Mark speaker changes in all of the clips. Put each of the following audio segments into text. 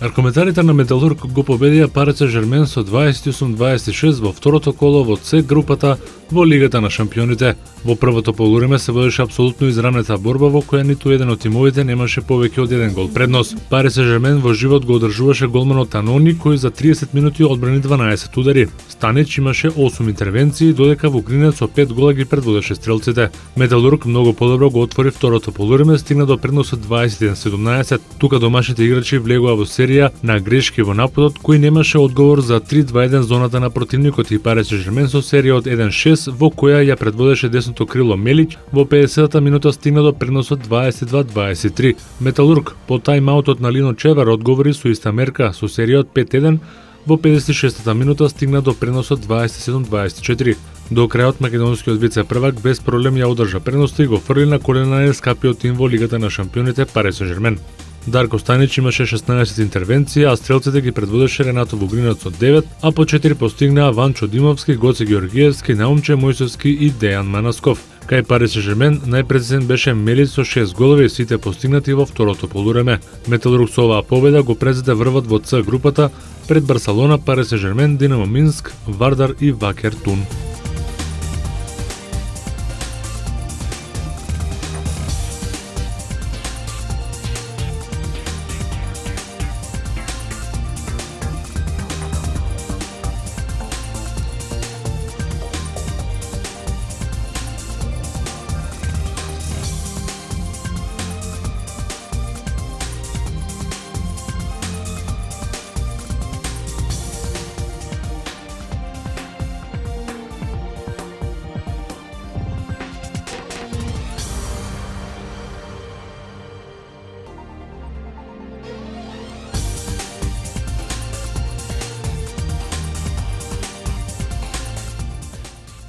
Speaker 1: Аркометарите на Металург го победија Пари Сен-Жермен со 28-26 во второто коло во С групата во Лигата на шампионите. Во првото полувреме се водеше апсолутно изравнета борба во која ниту еден од тимовите немаше повеќе од еден гол предност. Пари Сен-Жермен во живот го одржуваше голманот Танони кој за 30 минути одбрани 12 удари. Станич имаше 8 интервенции, додека Вугринец со 5 гола ги предводеше стрелците. Металург многу подобро го отвори второто полувреме, стигна до предност од 21-17. Тука домашните играчи влегоа во серија на грешки во нападот кој немаше одговор за 3-2-1 зоната на противникот и Пари Сен-Жермен со серија од 1-6 во која ја предводеше десното крило Мелич, во 50-та минута стигна до предност од 22-23. Металург по тајмаутот на Лино Чевар одговори со иста мерка со серија од 5-1, во 56-та минута стигна до предност од 27-24. До крајот македонскиот вице-првак без проблем ја одржа предноста и го фрли на колена на ескапиот тим во Лигата на шампионите Пари Сен-Жермен. Дарко Станич имаше 16 интервенции, а стрелците ги предводеше Ренато Вугринец со 9, а по 4 постигнаа Ванчо Димовски, Гоце Георгиевски, Наумче Мојсовски и Дејан Манасков. Кај Пари Сен-Жермен најпрецизен беше Мелич со 6 голови, сите постигнати во второто полувреме. Металург со оваа победа го презеде врвот во С групата пред Барселона, Пари Сен-Жермен, Динамо Минск, Вардар и Вакер Тун.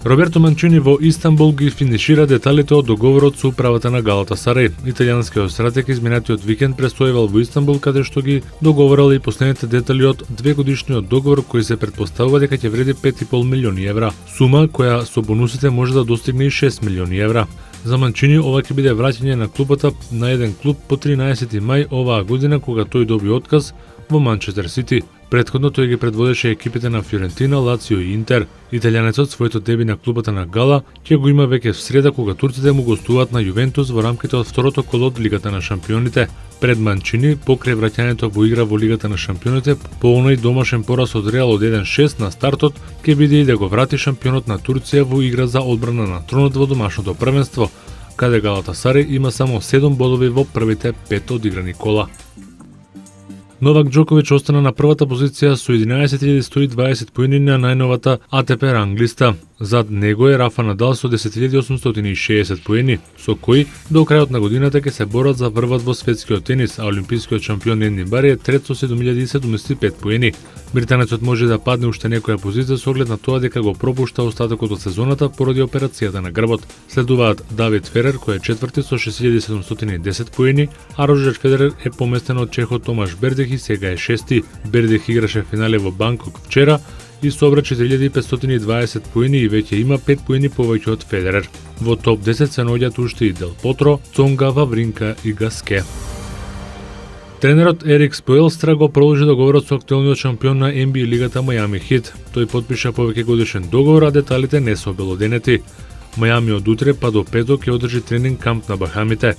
Speaker 1: Роберто Манчини во Истанбул ги финишира деталите од договорот со управата на Галатасарај. Италијанскиот стратег изминатиот викенд престојувал во Истанбул, каде што ги договорал и последните детали од двегодишниот договор кој се претпоставува дека ќе вреди 5,5 милиони евра, сума која со бонусите може да достигне и 6 милиони евра. За Манчини ова ќе биде враќање на клубата на еден клуб по 13 мај оваа година кога тој доби отказ во Манчестер Сити. Претходно тој ги предводеше екипите на Фиорентина, Лацио и Интер. Италијанецот своето деби на клубата на Гала ќе го има веќе в среда кога турците му гостуваат на Јувентус во рамките од второто коло од Лигата на шампионите. Пред Манчини, покрај враќањето во игра во Лигата на шампионите, по оној домашен пораз од Реал од 1-6 на стартот, ќе биде и да го врати шампионот на Турција во игра за одбрана на тронот во домашното првенство, каде Галатасарај има само 7 бодови во првите 5 одиграни кола. Новак Џоковиќ остана на првата позиција со 11.120 поени на најновата АТП ранглиста. Зад него е Рафа Надал со 10.860 поени, со кои до крајот на годината ќе се борат за врвот во светскиот тенис, а олимпискиот шампион Енди Бари е трет со 7.075 поени. Британецот може да падне уште некоја позиција со оглед на тоа дека го пропушта остатокот од сезоната поради операцијата на грбот. Следуваат Давид Ферер кој е четврти со 6.710 поени, а Роджер Федерер е поместен од чехот Томаш Бердих и сега е шести. Бердих играше финале во Банкок вчера и собра 4.520 поени и веќе има 5 поени повеќе од Федерер. Во топ 10 се наоѓаат уште и Дел Потро, Цонга, Вавринка и Гаске. Тренерот Ерик Споелстра го продолжи договорот со актуелниот шампион на NBA лигата Мајами Хит. Тој потпиша повеќе годишен договор, а деталите не се обелоденети. Мајами од утре па до петок ќе одржи тренинг камп на Бахамите.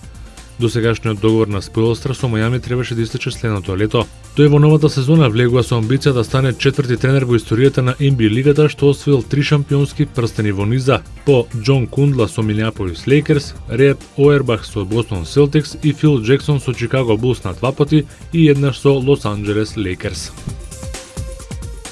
Speaker 1: Досегашниот договор на Споелстра со Мајами требаше да истече следното лето. Тој во новата сезона влегува со амбиција да стане четврти тренер во историјата на NBA лигата што освоил 3 шампионски прстени во низа, по Џон Кундла со Минеаполис Лейкерс, Ред Оербах со Бостон Селтикс и Фил Џексон со Чикаго Булс на 2 пати и еднаш со Лос Анџелес Лейкерс.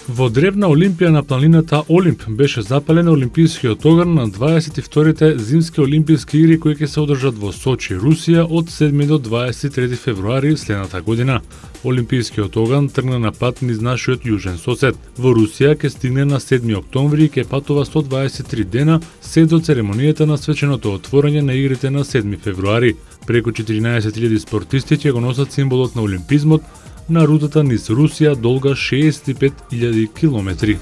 Speaker 1: Во древна Олимпија на планината Олимп беше запален олимпискиот оган на 22-те зимски олимписки игри кои ќе се одржат во Сочи, Русија од 7 до 23 февруари следната година. Олимпискиот оган тргна на пат низ нашиот јужен сосед. Во Русија ќе стигне на 7 октомври и ќе патува 123 дена се до церемонијата на свеченото отворање на игрите на 7 февруари. Преку 14.000 спортисти ќе го носат символот на олимпизмот на рутата низ Русија долга 65.000 километри.